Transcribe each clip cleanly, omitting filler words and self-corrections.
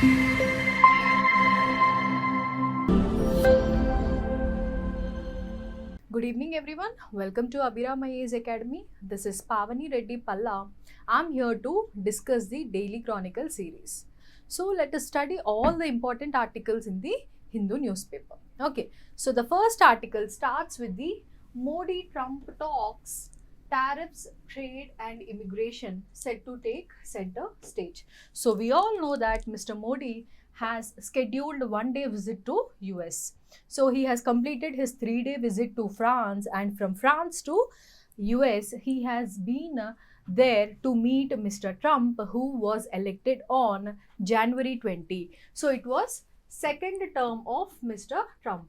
Good evening everyone. Welcome to Abhiram IAS Academy. This is Pavani Reddy Palla. I'm here to discuss the Daily Chronicle series. So let us study all the important articles in the Hindu newspaper. Okay. So the first article starts with the Modi-Trump talks, tariffs, trade and immigration set to take center stage. So we all know that Mr. Modi has scheduled one-day visit to US. So he has completed his 3-day visit to France, and from France to US he has been there to meet Mr. Trump, who was elected on January 20. So it was second term of Mr. Trump.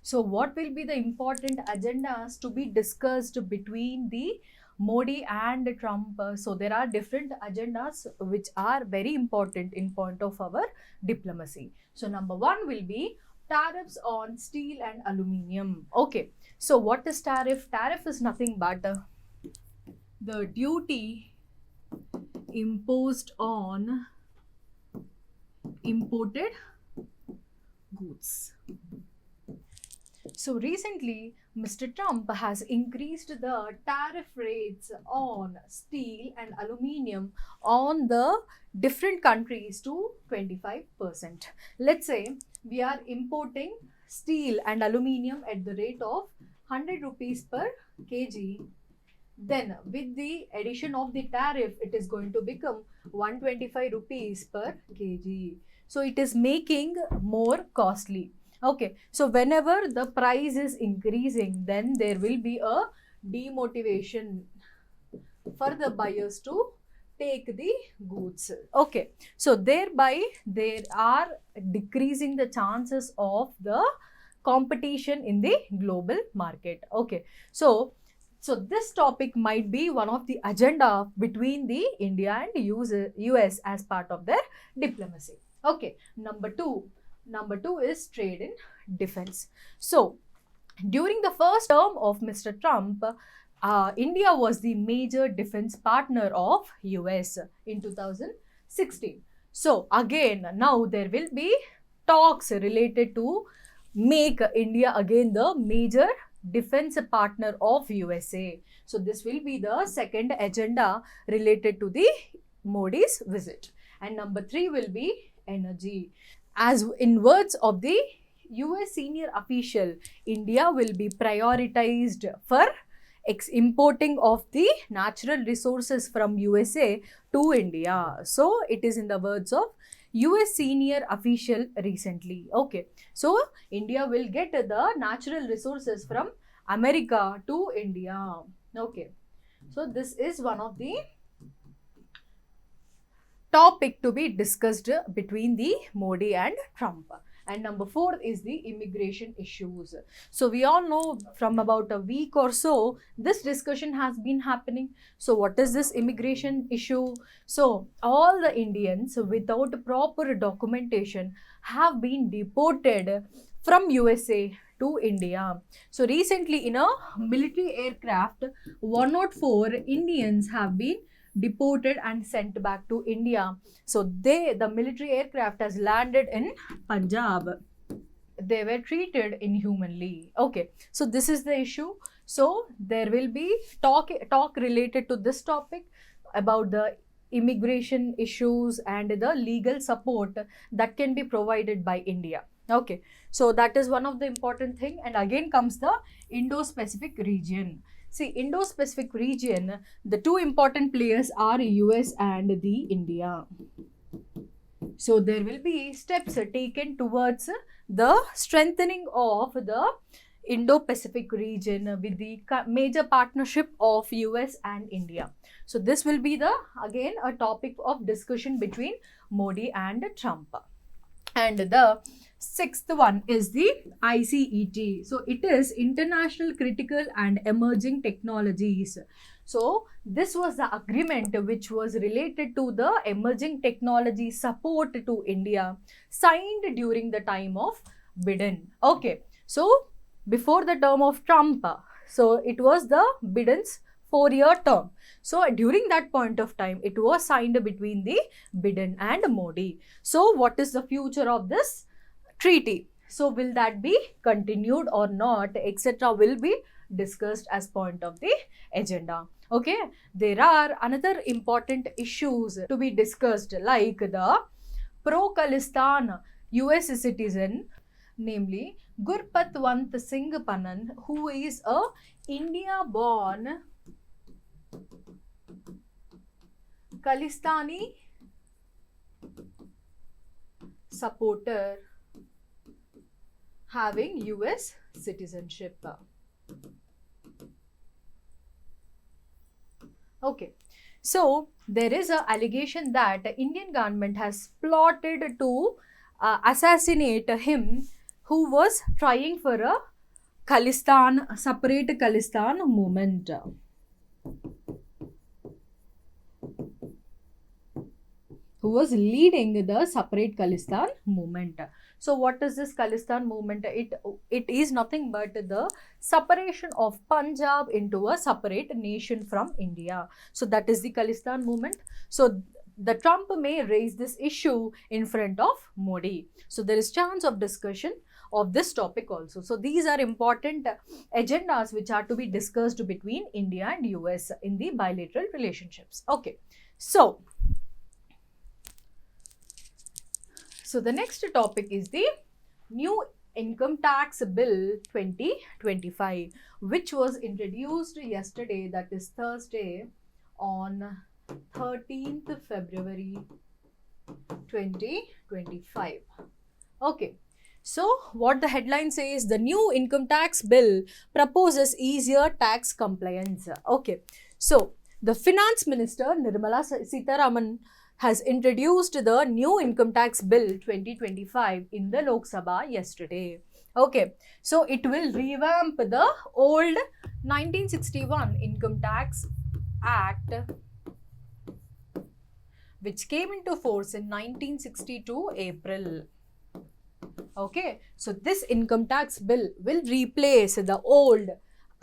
So what will be the important agendas to be discussed between the Modi and Trump? So there are different agendas which are very important in point of our diplomacy. So number one will be tariffs on steel and aluminium. Okay. So what is tariff? Tariff is nothing but the duty imposed on imported goods. So recently, Mr. Trump has increased the tariff rates on steel and aluminium on the different countries to 25%. Let's say we are importing steel and aluminium at the rate of 100 rupees per kg. Then with the addition of the tariff, it is going to become 125 rupees per kg. So it is making more costly. Okay, so whenever the price is increasing, then there will be a demotivation for the buyers to take the goods. Okay, so thereby there are decreasing the chances of the competition in the global market. Okay, so this topic might be one of the agenda between the India and US as part of their diplomacy. Okay, Number two is trade in defense. So, during the first term of Mr. Trump, India was the major defense partner of US in 2016. So, again, now there will be talks related to make India again the major defense partner of USA. So, this will be the second agenda related to the Modi's visit. And number three will be energy. As in words of the US senior official, India will be prioritized for importing of the natural resources from USA to India. So it is in the words of US senior official recently. Okay, so India will get the natural resources from America to India. Okay, so this is one of the topic to be discussed between the Modi and Trump. And number four is the immigration issues. So we all know from about a week or so, this discussion has been happening. So what is this immigration issue? So all the Indians without proper documentation have been deported from USA to India. So recently in a military aircraft, 104 Indians have been deported and sent back to India. So the military aircraft has landed in Punjab. They were treated inhumanly. Okay, so this is the issue. So there will be talk related to this topic about the immigration issues and the legal support that can be provided by India. Okay, so that is one of the important thing. And again comes the Indo-Pacific region. See, Indo-Pacific region, the two important players are US and the India. So there will be steps taken towards the strengthening of the Indo-Pacific region with the major partnership of US and India. So this will be the again a topic of discussion between Modi and Trump. And the sixth one is the ICET. So it is International Critical and Emerging Technologies. So this was the agreement which was related to the emerging technology support to India, signed during the time of Biden. Okay, so before the term of Trump, so it was the Biden's 4-year term. So during that point of time, it was signed between the Biden and Modi. So what is the future of this treaty? So will that be continued or not, etc. will be discussed as point of the agenda. Okay, there are another important issues to be discussed, like the pro-Khalistan US citizen, namely Gurpatwant Singh Panan, who is a India-born Khalistani supporter having US citizenship. Okay, so there is an allegation that the Indian government has plotted to assassinate him, who was trying for a Khalistan, separate Khalistan movement. Who was leading the separate Khalistan movement. So what is this Khalistan movement? It is nothing but the separation of Punjab into a separate nation from India. So that is the Khalistan movement. So the Trump may raise this issue in front of Modi. So there is chance of discussion of this topic also. So these are important agendas which are to be discussed between India and US in the bilateral relationships. Okay, so the next topic is the new income tax bill 2025, which was introduced yesterday, that is Thursday, on 13th February 2025. Okay, so what the headline says, the new income tax bill proposes easier tax compliance. Okay, so the finance minister Nirmala Sitharaman has introduced the new income tax bill 2025 in the Lok Sabha yesterday. Okay, so it will revamp the old 1961 Income Tax Act, which came into force in 1962 April. Okay, so this income tax bill will replace the old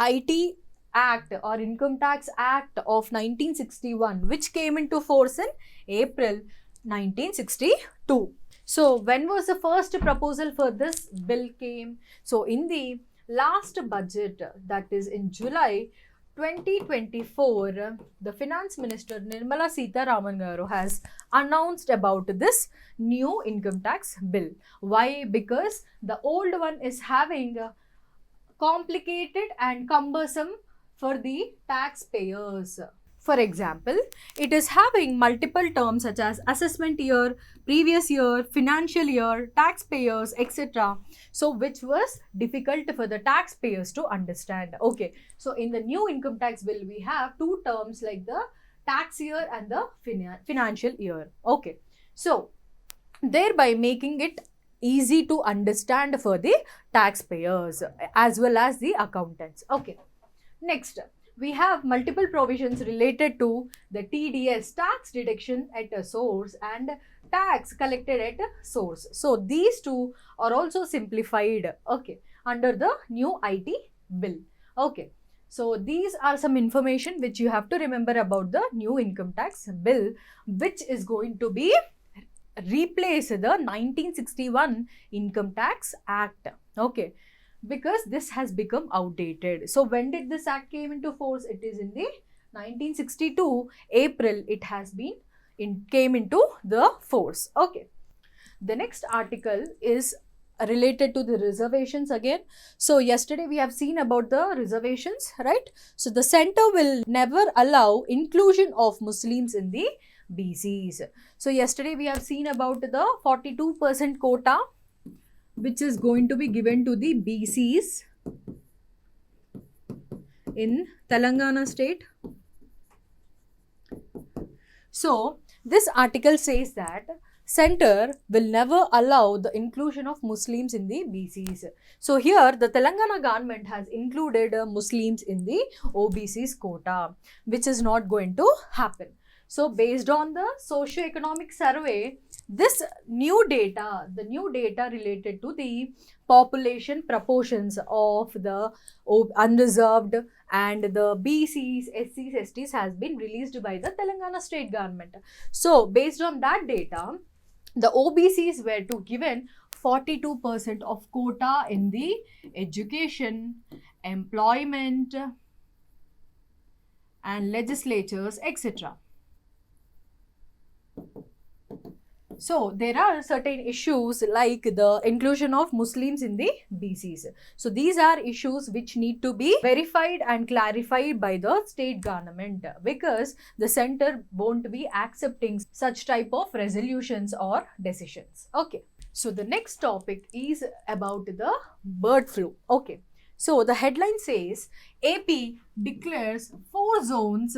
IT Act or Income Tax Act of 1961, which came into force in April 1962. So when was the first proposal for this bill came? So in the last budget, that is in July 2024, the finance minister Nirmala Sitharaman garu has announced about this new income tax bill. Why? Because the old one is having complicated and cumbersome for the taxpayers. For example, it is having multiple terms such as assessment year, previous year, financial year, taxpayers, etc. So which was difficult for the taxpayers to understand. Okay, so in the new income tax bill, we have two terms like the tax year and the financial year. Okay, so thereby making it easy to understand for the taxpayers as well as the accountants. Okay. Next, we have multiple provisions related to the TDS, tax deduction at a source, and tax collected at a source. So these two are also simplified, okay, under the new IT bill. Okay, so these are some information which you have to remember about the new income tax bill, which is going to be replace the 1961 Income Tax Act. Okay, because this has become outdated. So when did this act came into force? It is in the 1962 April. It has been came into the force. Okay. The next article is related to the reservations again. So yesterday we have seen about the reservations, right? So the center will never allow inclusion of Muslims in the BCs. So yesterday we have seen about the 42% quota which is going to be given to the BCs in Telangana state. So this article says that center will never allow the inclusion of Muslims in the BCs. So here the Telangana government has included Muslims in the OBCs quota, which is not going to happen. So based on the socio-economic survey, this new data, the new data related to the population proportions of the unreserved and the BCs, SCs, STs has been released by the Telangana state government. So based on that data, the OBCs were to given 42% of quota in the education, employment, and legislatures, etc. So there are certain issues like the inclusion of Muslims in the BCs. So these are issues which need to be verified and clarified by the state government, because the center won't be accepting such type of resolutions or decisions. Okay. So the next topic is about the bird flu. Okay. So the headline says AP declares 4 zones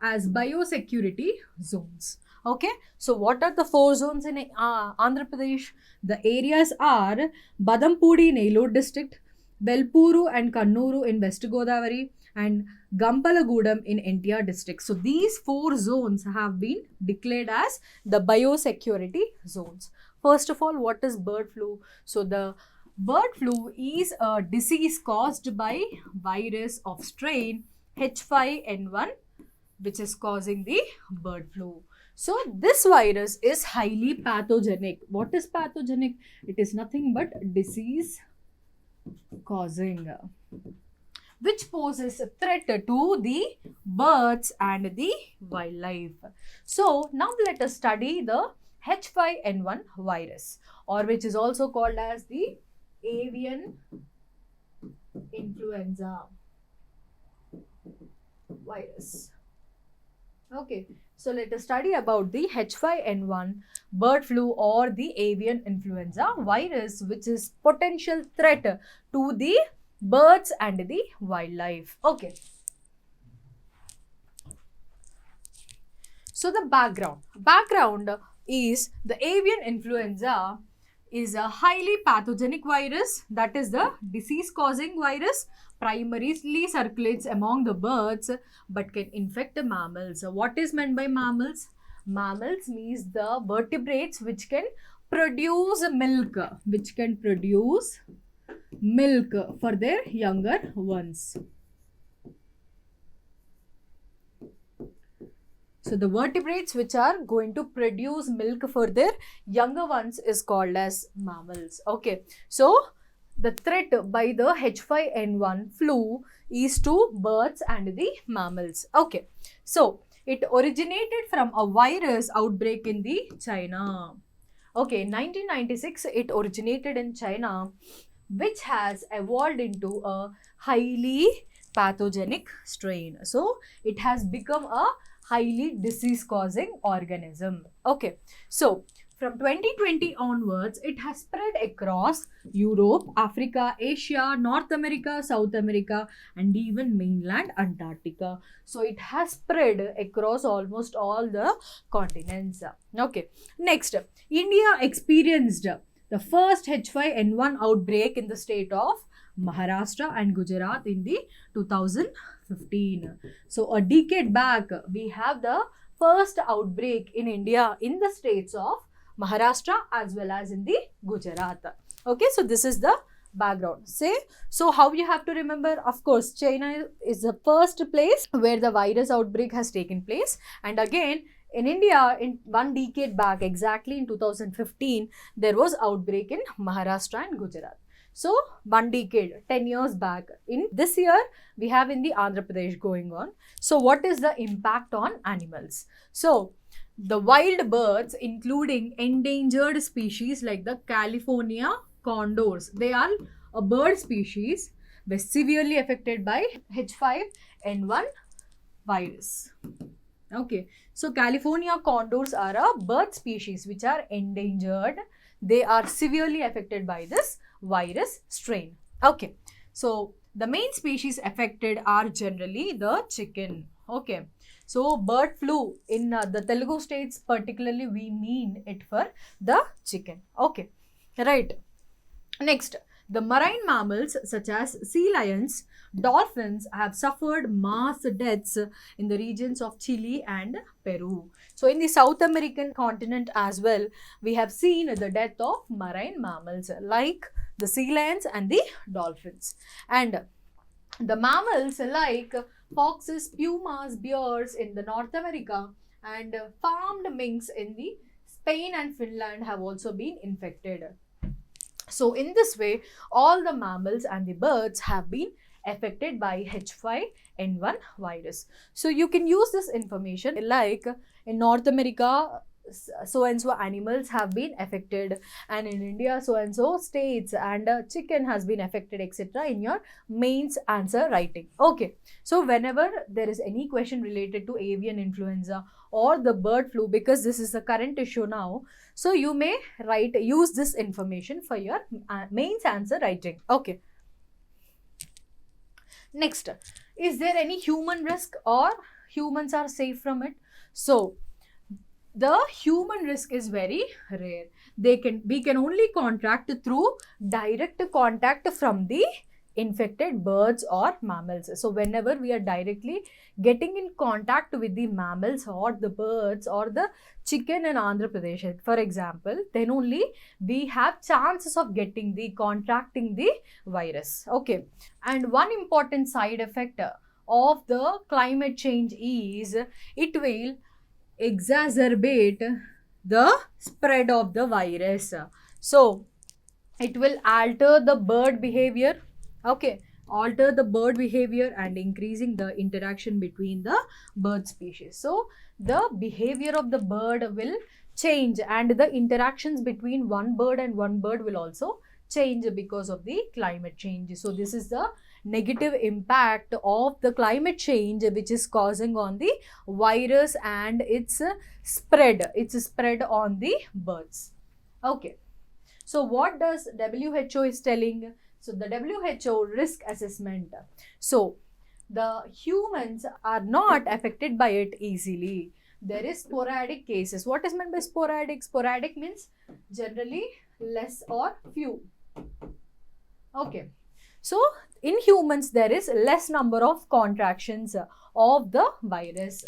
as biosecurity zones. Okay, so what are the 4 zones in Andhra Pradesh? The areas are Badampudi in Elore district, Belpuru and Kannuru in West Godavari, and Gampalagudam in NTR district. So these 4 zones have been declared as the biosecurity zones. First of all, what is bird flu? So the bird flu is a disease caused by virus of strain H5N1, which is causing the bird flu. So this virus is highly pathogenic. What is pathogenic? It is nothing but disease causing, which poses a threat to the birds and the wildlife. So now let us study the H5N1 virus, or which is also called as the avian influenza virus. Okay, so let us study about the H5N1 bird flu or the avian influenza virus, which is potential threat to the birds and the wildlife. Okay. So the background is the avian influenza is a highly pathogenic virus, that is the disease causing virus, primarily circulates among the birds but can infect the mammals. What is meant by mammals? Mammals means the vertebrates which can produce milk, for their younger ones. So the vertebrates which are going to produce milk for their younger ones is called as mammals. Okay, so the threat by the H5N1 flu is to birds and the mammals. Okay, so it originated from a virus outbreak in the China. Okay, in 1996 it originated in China, which has evolved into a highly pathogenic strain. So it has become a highly disease causing organism. Okay, so from 2020 onwards, it has spread across Europe, Africa, Asia, North America, South America, and even mainland Antarctica. So it has spread across almost all the continents. Okay, next, India experienced the first H5N1 outbreak in the state of Maharashtra and Gujarat in the 2015. So a decade back, we have the first outbreak in India in the states of Maharashtra as well as in the Gujarat. Okay, so this is the background. So how you have to remember? Of course, China is the first place where the virus outbreak has taken place, and again in India, in 1 decade back, exactly in 2015, there was outbreak in Maharashtra and Gujarat. So 1 decade, 10 years back. In this year, we have in the Andhra Pradesh going on. So what is the impact on animals? So the wild birds, including endangered species like the California condors, they are a bird species, were severely affected by H5N1 virus. Okay, so California condors are a bird species which are endangered. They are severely affected by this virus strain. Okay, so the main species affected are generally the chicken. Okay, so bird flu in the Telugu states particularly, we mean it for the chicken. Okay, right. Next, The marine mammals such as sea lions, dolphins have suffered mass deaths in the regions of Chile and Peru. So in the South American continent as well, we have seen the death of marine mammals like the sea lions and the dolphins. And the mammals like foxes, pumas, bears in the North America and farmed minks in the Spain and Finland have also been infected. So in this way, all the mammals and the birds have been affected by H5N1 virus. So you can use this information like in North America, so and so animals have been affected, and in India so and so states and chicken has been affected, etc. in your mains answer writing. Okay, so whenever there is any question related to avian influenza or the bird flu, because this is the current issue now, so you may use this information for your mains answer writing. Okay, next, is there any human risk or humans are safe from it? So the human risk is very rare. We can only contract through direct contact from the infected birds or mammals. So whenever we are directly getting in contact with the mammals or the birds or the chicken in Andhra Pradesh, for example, then only we have chances of contracting the virus. Okay, and one important side effect of the climate change is it will exacerbate the spread of the virus. So it will alter the bird behavior. Okay, alter the bird behavior and increasing the interaction between the bird species. So the behavior of the bird will change and the interactions between one bird and one bird will also change because of the climate change. So this is the negative impact of the climate change which is causing on the virus and its spread on the birds. Okay, so what does WHO is telling? So the WHO risk assessment, so the humans are not affected by it easily. There is sporadic cases. What is meant by sporadic? Sporadic means generally less or few. Okay, so in humans there is less number of contractions of the virus,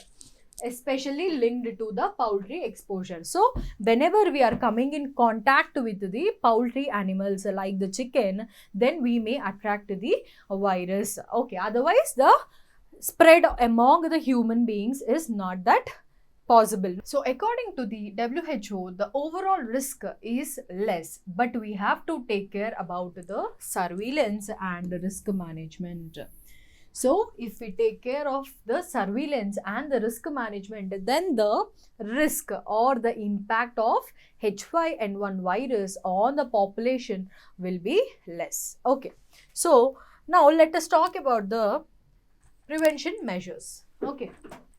especially linked to the poultry exposure. So whenever we are coming in contact with the poultry animals like the chicken, then we may attract the virus. Okay, otherwise the spread among the human beings is not that possible. So according to the WHO, the overall risk is less, but we have to take care about the surveillance and risk management. So if we take care of the surveillance and the risk management, then the risk or the impact of H5N1 virus on the population will be less. Okay, so now let us talk about the prevention measures. Okay,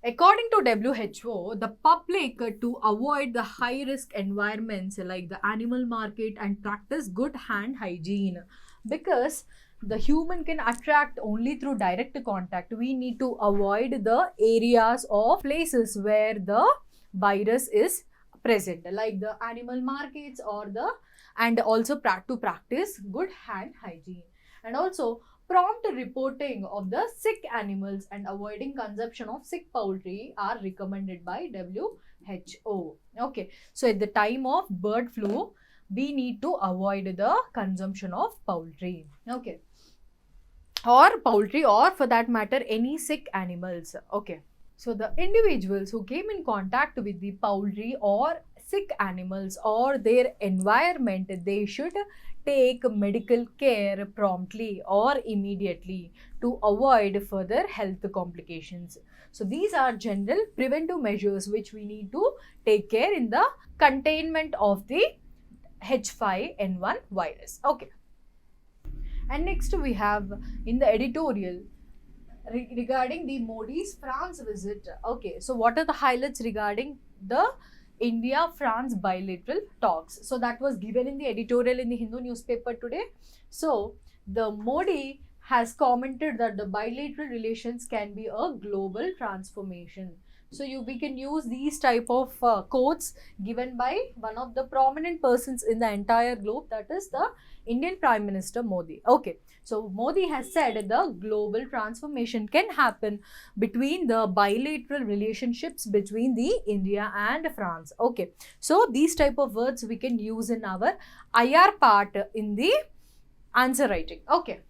according to WHO, the public to avoid the high risk environments like the animal market and practice good hand hygiene, because the human can attract only through direct contact. We need to avoid the areas or places where the virus is present, like the animal markets or the, and also to practice good hand hygiene, and also prompt reporting of the sick animals and avoiding consumption of sick poultry are recommended by WHO. Okay, so at the time of bird flu, we need to avoid the consumption of poultry. Okay, or poultry, or for that matter any sick animals. Okay, so the individuals who came in contact with the poultry or sick animals or their environment, they should take medical care promptly or immediately to avoid further health complications. So these are general preventive measures which we need to take care in the containment of the H5N1 virus. Okay, and next we have in the editorial regarding the Modi's France visit. Okay, so what are the highlights regarding the India-France bilateral talks? So that was given in the editorial in the Hindu newspaper today. So the Modi has commented that the bilateral relations can be a global transformation. So we can use these type of quotes given by one of the prominent persons in the entire globe, that is the Indian Prime Minister Modi. Okay, so Modi has said the global transformation can happen between the bilateral relationships between the India and France. Okay, so these type of words we can use in our IR part in the answer writing. Okay.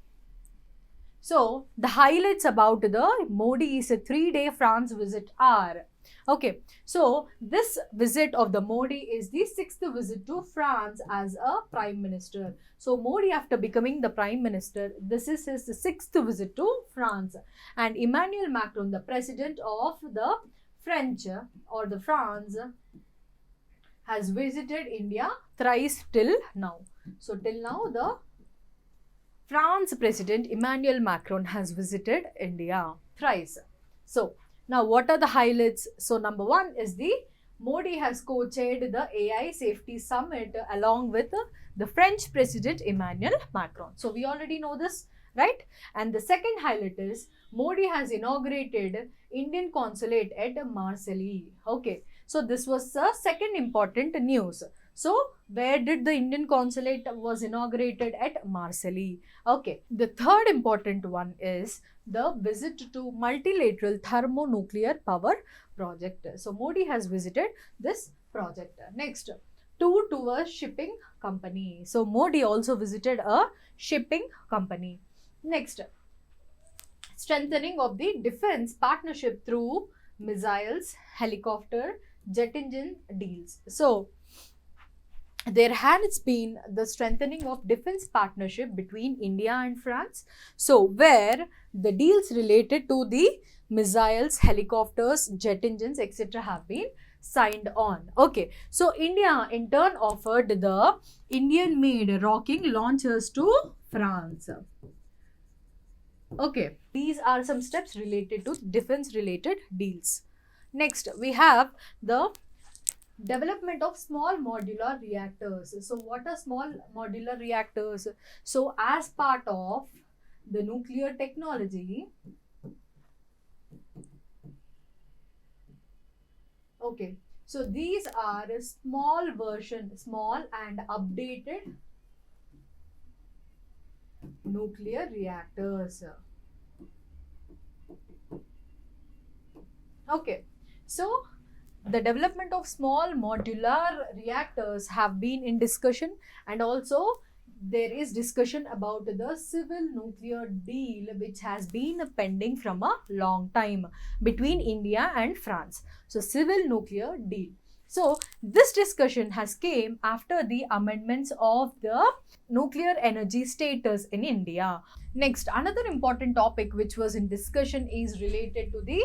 So the highlights about the Modi's 3-day France visit are, okay, so this visit of the Modi is the 6th visit to France as a Prime Minister. So Modi, after becoming the Prime Minister, this is his 6th visit to France. And Emmanuel Macron, the President of the French or the France, has visited India thrice till now. So till now the France President Emmanuel Macron has visited India thrice. So now what are the highlights? So number one is the Modi has co-chaired the AI Safety Summit along with the French President Emmanuel Macron. So we already know this, right? And the second highlight is Modi has inaugurated Indian consulate at Marseille. Okay, so this was the second important news. So where did the Indian consulate was inaugurated? At Marseille. Okay, the third important one is the visit to multilateral thermonuclear power project. So Modi has visited this project. Next, tour to a shipping company. So Modi also visited a shipping company. Next, strengthening of the defense partnership through missiles, helicopter, jet engine deals. So there has been the strengthening of defense partnership between India and France. So where the deals related to the missiles, helicopters, jet engines, etc. have been signed on. Okay, so India in turn offered the Indian made rocking launchers to France. Okay, these are some steps related to defense related deals. Next, we have the development of small modular reactors. So what are small modular reactors? So as part of the nuclear technology, okay, so these are small version, small and updated nuclear reactors. Okay, so the development of small modular reactors have been in discussion, and also there is discussion about the civil nuclear deal which has been pending from a long time between India and France. So civil nuclear deal. So this discussion has came after the amendments of the nuclear energy status in India. Next, another important topic which was in discussion is related to the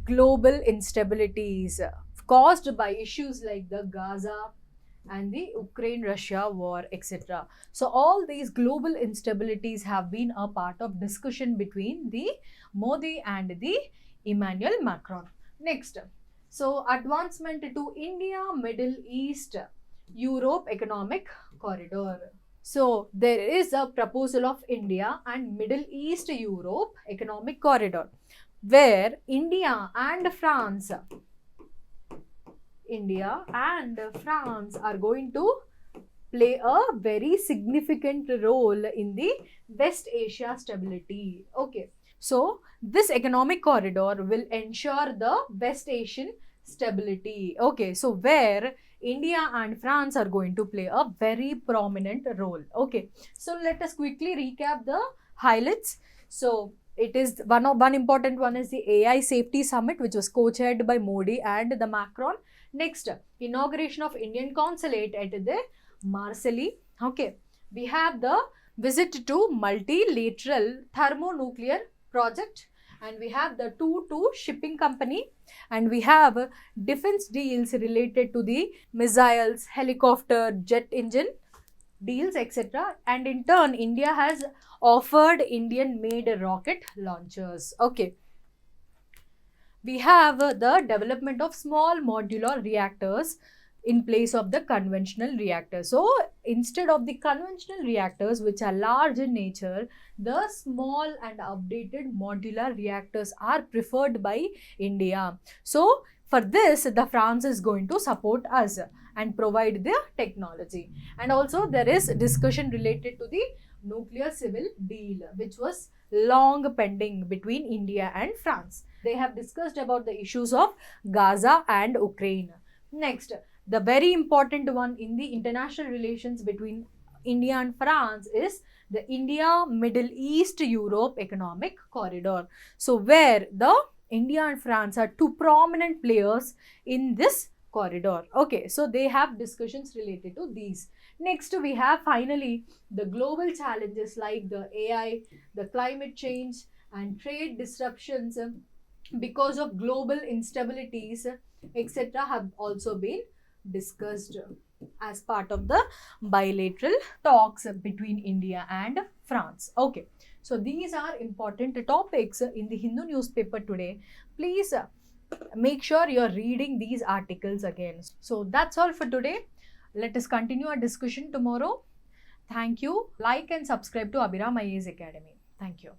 global instabilities caused by issues like the Gaza and the Ukraine-Russia war, etc. So all these global instabilities have been a part of discussion between the Modi and the Emmanuel Macron. Next, so advancement to India, Middle East, Europe economic corridor. So there is a proposal of India and Middle East Europe economic corridor, where India and France are going to play a very significant role in the West Asia stability. Okay, so this economic corridor will ensure the West Asian stability. Okay, so where India and France are going to play a very prominent role. Okay, so let us quickly recap the highlights. So it is one important one is the AI Safety Summit, which was co-chaired by Modi and the Macron. Next, inauguration of Indian consulate at the Marseille. Okay, we have the visit to multilateral thermonuclear project, and we have the tour to shipping company, and we have defense deals related to the missiles, helicopter, jet engine deals, etc. And in turn, India has offered Indian made rocket launchers. Okay, we have the development of small modular reactors in place of the conventional reactors. So instead of the conventional reactors, which are large in nature, the small and updated modular reactors are preferred by India. So for this, the France is going to support us and provide the technology. And also there is discussion related to the nuclear civil deal, which was long pending between India and France. They have discussed about the issues of Gaza and Ukraine. Next, the very important one in the international relations between India and France is the India Middle East Europe Economic Corridor. So where the India and France are two prominent players in this corridor. Okay, so they have discussions related to these. Next, we have finally the global challenges like the AI, the climate change, and trade disruptions because of global instabilities, etc., have also been discussed as part of the bilateral talks between India and France. Okay, so these are important topics in the Hindu newspaper today. Please make sure you're reading these articles again. So that's all for today. Let us continue our discussion tomorrow. Thank you. Like and subscribe to Abhiram IAS Academy. Thank you.